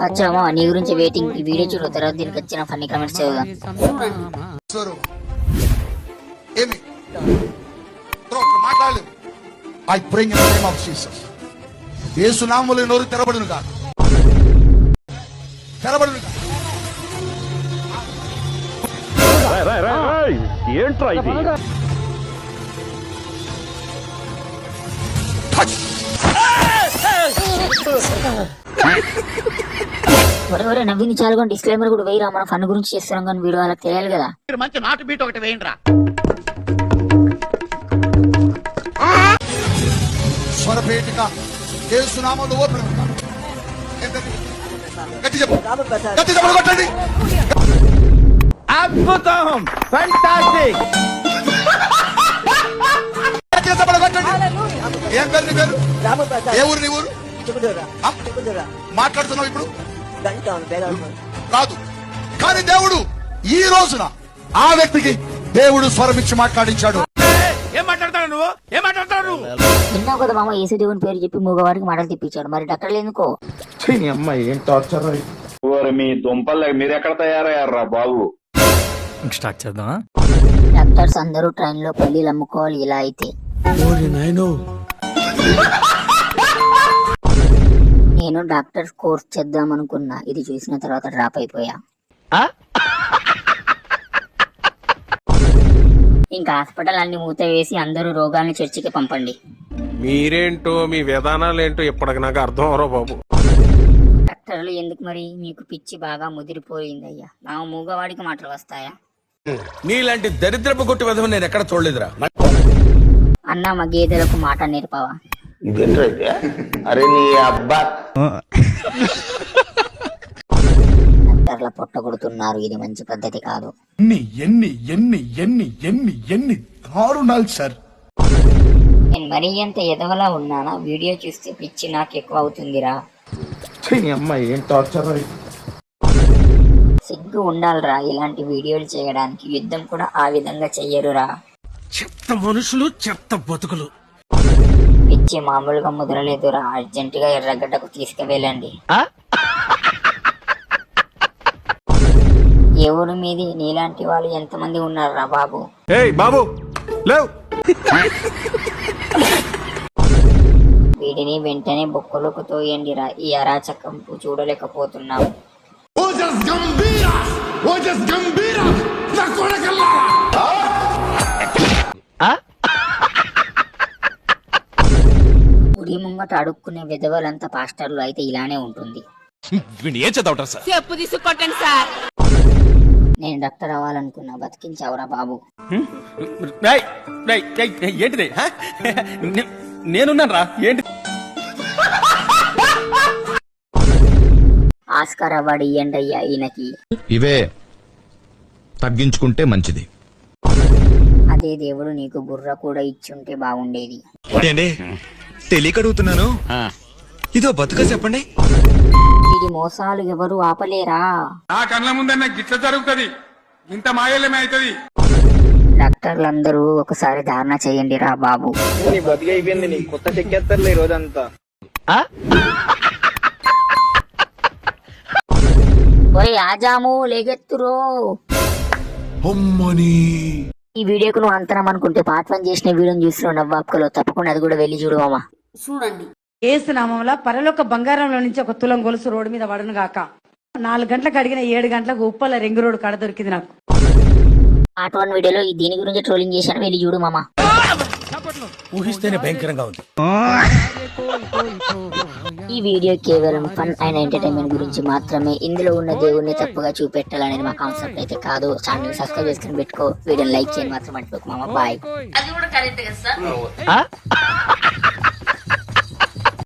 వచ్చామా నీ గురించి వెయిటింగ్. ఈ వీడియో చూడు, తర్వాత దీనికి వచ్చిన ఫన్నీ కామెంట్స్ చదువుదాం. I bring in the name of Jesus. యేసు నామములో నోరు తెరబడును గాక. తెరబడును గాక. ఏంట్రా ఇది? ఒరే నవ్వింది చాలుగా డిస్క్లైమర్ కూడా వేయరా, మన ఫన్ గురించి చేస్తున్నాం కానీ వీడియో వాళ్ళకి తెలియాలి కదా. మంచి నాటు బీట్ ఒకటి వేయండిరా. స్వరపేటిక యేసు నామములో ఓపెన్ గాక. గట్టి చెప్పు. గట్టి చెప్పు కొట్టండి. అద్భుతం, ఫెంటాస్టిక్. గట్టి చెప్పు కొట్టండి. ఏం పేరు నీ పేరు? ఏ ఊరు నీ ఊరు? మాట్లాడుతున్నావు ఇప్పుడు కాదు, కానీ దేవుడు ఈ రోజున ఆ వ్యక్తికి దేవుడు స్వరం ఇచ్చి మాట్లాడించాడు. ఏం మాట్లాడతాడు నువ్వు? ఏం మాట్లాడతాడు? విన్నావు కదా మామ, యేసు దేవుని పేరు చెప్పి మూగవాడికి మాటలు తిప్పించాడు. మరి డాక్టర్లు ఎందుకో అమ్మాయి ఏం టార్చర్. మీ దుంపలు మీరు ఎక్కడ తయారయ్యారా బాబు? స్టార్ట్ చేద్దాం. డాక్టర్స్ అందరూ ట్రైన్ లో పల్లీలు అమ్ముకోవాలి. ఇలా అయితే నేను డాక్టర్ కోర్స్ చేద్దాం అనుకున్నా, ఇది చూసిన తర్వాత డ్రాప్ అయిపోయా. ఇంకా హాస్పిటల్ అన్ని మూత వేసి అందరూ రోగాల్ని చర్చికి పంపండి. మీరేంటో మీ విధానాలు ఏంటో ఇప్పటికి నాకు అర్థం అవరో బాబు. డాక్టర్లు ఎందుకు మరి, మీకు పిచ్చి బాగా ముదిరిపోయిందయ్యా. నా మూగవాడికి మాటలు వస్తాయా? నీలాంటి దరిద్రపు కొట్టి విధం నేను ఎక్కడ చూడలేదురా. అన్న మా గేదెలకు మాట నేర్పావా? అరే నీ అబ్బా డాక్టర్ల పొట్ట కొడుతున్నారు, ఇది మంచి పద్ధతి కాదు. ఎన్ని ఎన్ని ఎన్ని ఎన్ని ఎన్ని ఎన్ని దారుణాలు సార్. నేను మరీ ఎంత ఎదవలా ఉన్నానా? వీడియో చూస్తే పిచ్చి నాకు ఎక్కువ అవుతుందిరా. అమ్మాయి ఏం టార్చర్. సిగ్గు ఉండాలిరా ఇలాంటి వీడియోలు చేయడానికి. యుద్ధం కూడా ఆ విధంగా చెయ్యరురా. చెత్త మనుషులు, చెత్త బతుకులు. పిచ్చి మామూలుగా ముదరలేదురా. అర్జెంటుగా ఎర్రగడ్డకు తీసుకువెళ్ళండి. ఎవరు మీది? నీలాంటి వాళ్ళు ఎంతమంది ఉన్నారా బాబు? ఏయ్ బాబు లేవ్. వీడిని వెంటనే బొక్కలకు తోయండిరా. ఈ అరాచకం చూడలేకపోతున్నాం. గుడి ముంగట అడుక్కునే విధవలంతా పాస్టర్లు అయితే ఇలానే ఉంటుంది. చెప్పు తీసుకొట్టండి సార్. నేను డాక్టర్ అవ్వాలనుకున్నా, బతికించావురా బాబు. ఏంటిది? నేనున్నాను రా. ఏంటి? ఆస్కార్ అవార్డు ఇయ్యండి అయ్యా ఈయనకి. ఇవే తగ్గించుకుంటే మంచిది. అదే దేవుడు నీకు బుర్ర కూడా ఇచ్చుంటే బాగుండేది. తెలియక అడుగుతున్నాను, ఇదో బతుక చెప్పండి. వీడి మోసాలు ఎవరు ఆపలేరా? నా కళ్ళ ముందన్న గిట్ల జరుగుతుంది, ఇంత మాయలేమైతుంది. డాక్టర్లందరూ ఒకసారి ధారణ చేయండి రా బాబు. నీ బతికి అయిపోయింది, నీ కొత్త చెక్కేస్తారులే ఈ రోజంతా. ఒరే ఆజాము లేగెత్తురో. ఈ వీడియోకు నువ్వు అంతనం అనుకుంటే పార్ట్ 1 చేసిన వీడియోని చూస్తున్నావు నవ్వాపుకలో, తప్పకుండా అది కూడా వెళ్ళి చూడు మామ. చూడండి, యేసు నామములో పరలోక బంగారంలో నుంచి ఒక తులం గొలుసు రోడ్డు మీద పడను గాక. 4 గంటలకు అడిగిన 7 గంటలకు ఉప్పల రింగ్ రోడ్ కాడ దొరికింది నాకు. పార్ట్ 1 వీడియోలో దీని గురించి ట్రోలింగ్ చేశాను, వెళ్ళి చూడు మామ. ఊహిస్తేనే భయంకరంగా ఉంది. ఈ వీడియో కేవలం ఫన్ అండ్ ఎంటర్టైన్మెంట్ గురించి మాత్రమే. ఇందులో ఉన్న దేవుణ్ణి తప్పుగా చూపెట్టాలనేది మా కాన్సెప్ట్ అయితే కాదు. ఛానల్ సబ్స్క్రైబ్ చేసుకుని పెట్టుకో. వీడియోని లైక్ చేయని మాత్రం మర్చిపోకు మామ. బాయ్. అది కూడా కరెక్ట్ కదా సార్.